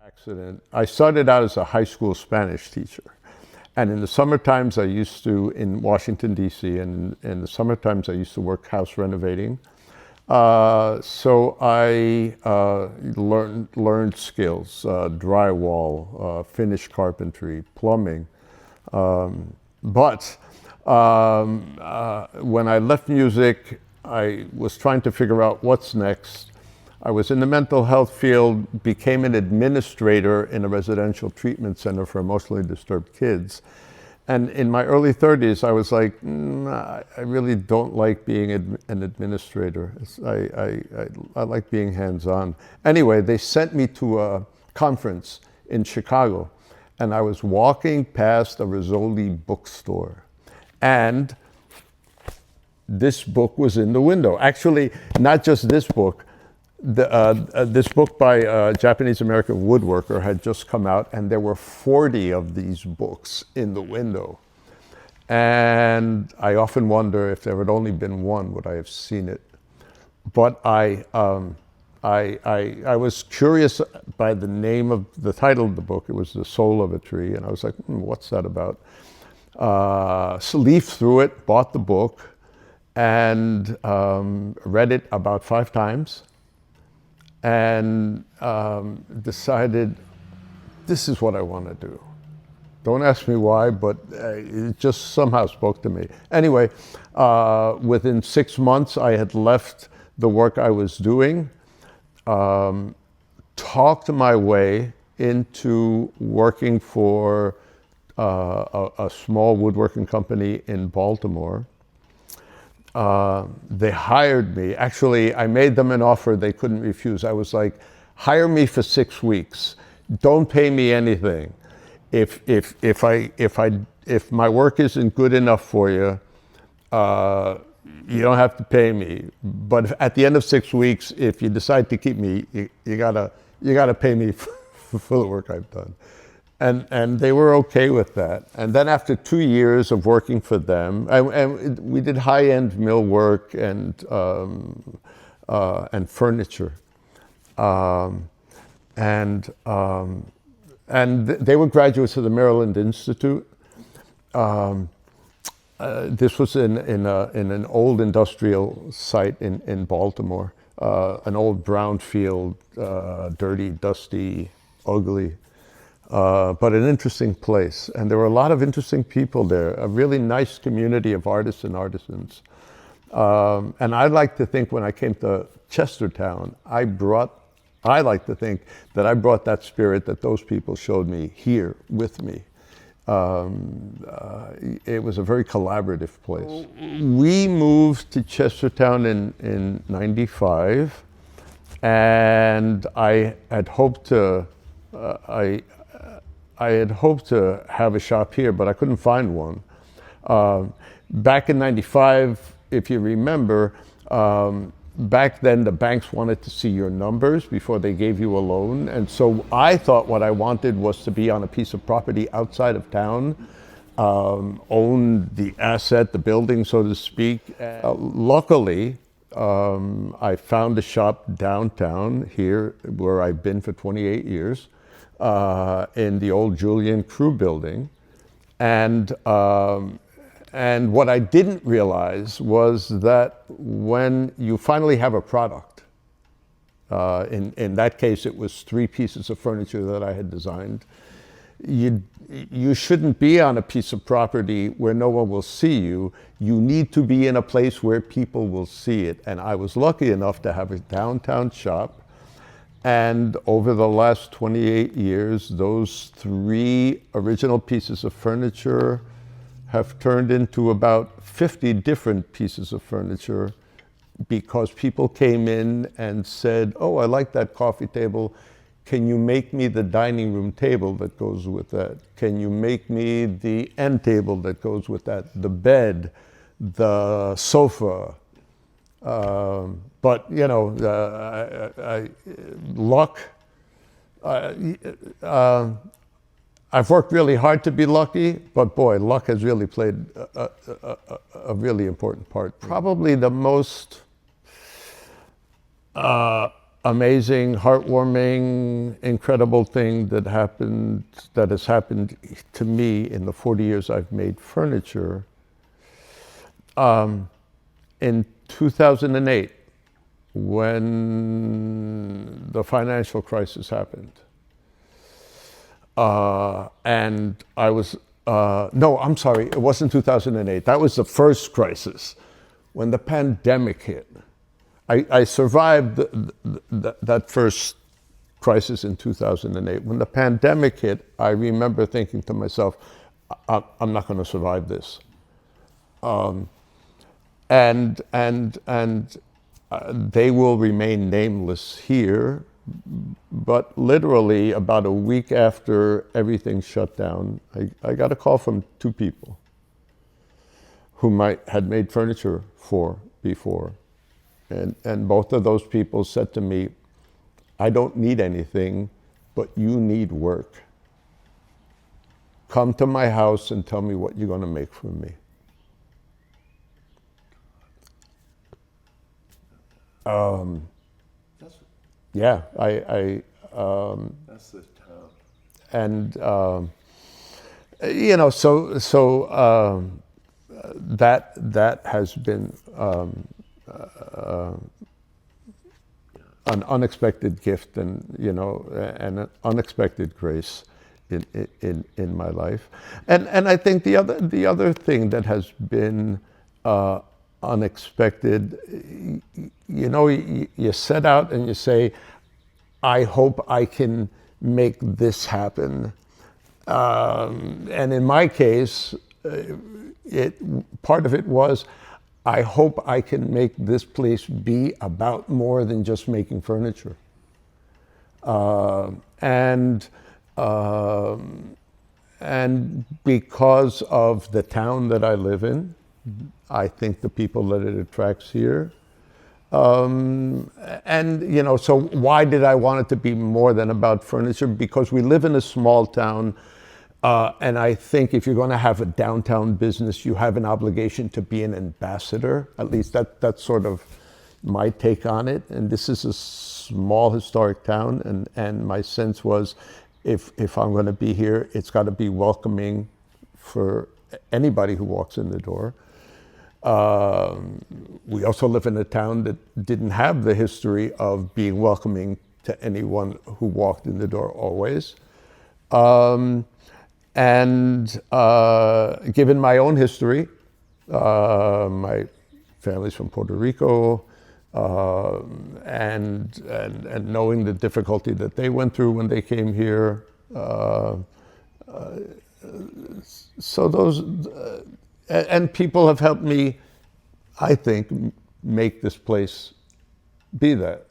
Accident. I started out as a high school Spanish teacher. And in the summer times I used to, in Washington, D.C., and in the summer times I used to work house renovating. So I learned skills, drywall, finish carpentry, plumbing. But when I left music, I was trying to figure out what's next. I was in the mental health field, became an administrator in a residential treatment center for emotionally disturbed kids. And in my early 30s, I was like, I really don't like being an administrator. I like being hands-on. Anyway, they sent me to a conference in Chicago, and I was walking past a Rizzoli bookstore, and this book was in the window. Actually, not just this book. This book by a Japanese-American woodworker had just come out, and there were 40 of these books in the window. And I often wonder if there had only been one, would I have seen it? But I was curious by the name of the title of the book. It was The Soul of a Tree, and I was like, what's that about? So leafed through it, bought the book, and read it about 5 times. And decided this is what I want to do. Don't ask me why, but it just somehow spoke to me. Anyway, within 6 months, I had left the work I was doing, talked my way into working for a small woodworking company in Baltimore. They hired me. Actually, I made them an offer they couldn't refuse. I was like, hire me for 6 weeks. Don't pay me anything. If my work isn't good enough for you, you don't have to pay me. But at the end of 6 weeks, if you decide to keep me, you gotta pay me for the work I've done. And they were okay with that. And then after 2 years of working for them, and we did high-end millwork and furniture. And they were graduates of the Maryland Institute. This was in an old industrial site in Baltimore, an old brownfield, dirty, dusty, ugly. But an interesting place. And there were a lot of interesting people there, a really nice community of artists and artisans. And I like to think when I came to Chestertown, I like to think that I brought that spirit that those people showed me here with me. It was a very collaborative place. We moved to Chestertown in '95, and I had hoped to have a shop here, but I couldn't find one. Back in '95, if you remember, back then the banks wanted to see your numbers before they gave you a loan. And so I thought what I wanted was to be on a piece of property outside of town, own the asset, the building, so to speak. Luckily, I found a shop downtown here where I've been for 28 years. In the old Julian Crew building. And what I didn't realize was that when you finally have a product, in that case it was 3 pieces of furniture that I had designed, you shouldn't be on a piece of property where no one will see you. You need to be in a place where people will see it. And I was lucky enough to have a downtown shop. And over the last 28 years, those 3 original pieces of furniture have turned into about 50 different pieces of furniture because people came in and said, oh, I like that coffee table. Can you make me the dining room table that goes with that? Can you make me the end table that goes with that? The bed, the sofa. But, you know, luck, I've worked really hard to be lucky, but boy, luck has really played a really important part. Probably the most amazing, heartwarming, incredible thing that has happened to me in the 40 years I've made furniture. In 2008, when the financial crisis happened, and I was, no, I'm sorry, it wasn't 2008. That was the first crisis. When the pandemic hit, I survived that first crisis in 2008. When the pandemic hit, I remember thinking to myself, I'm not going to survive this. And they will remain nameless here, but literally about a week after everything shut down, I got a call from two people whom I had made furniture for before. And both of those people said to me, I don't need anything, but you need work. Come to my house and tell me what you're going to make for me. Yeah, That's the town. And that has been an unexpected gift, and and an unexpected grace in my life. And I think the other thing that has been unexpected, you set out and you say, I hope I can make this happen. And in my case, part of it was, I hope I can make this place be about more than just making furniture. And because of the town that I live in, I think the people that it attracts here. So why did I want it to be more than about furniture? Because we live in a small town, and I think if you're going to have a downtown business, you have an obligation to be an ambassador. At least that's sort of my take on it. And this is a small historic town, and my sense was, if I'm going to be here, it's got to be welcoming for anybody who walks in the door. We also live in a town that didn't have the history of being welcoming to anyone who walked in the door always. Given my own history, my family's from Puerto Rico, and knowing the difficulty that they went through when they came here, so those. And people have helped me, I think, make this place be that.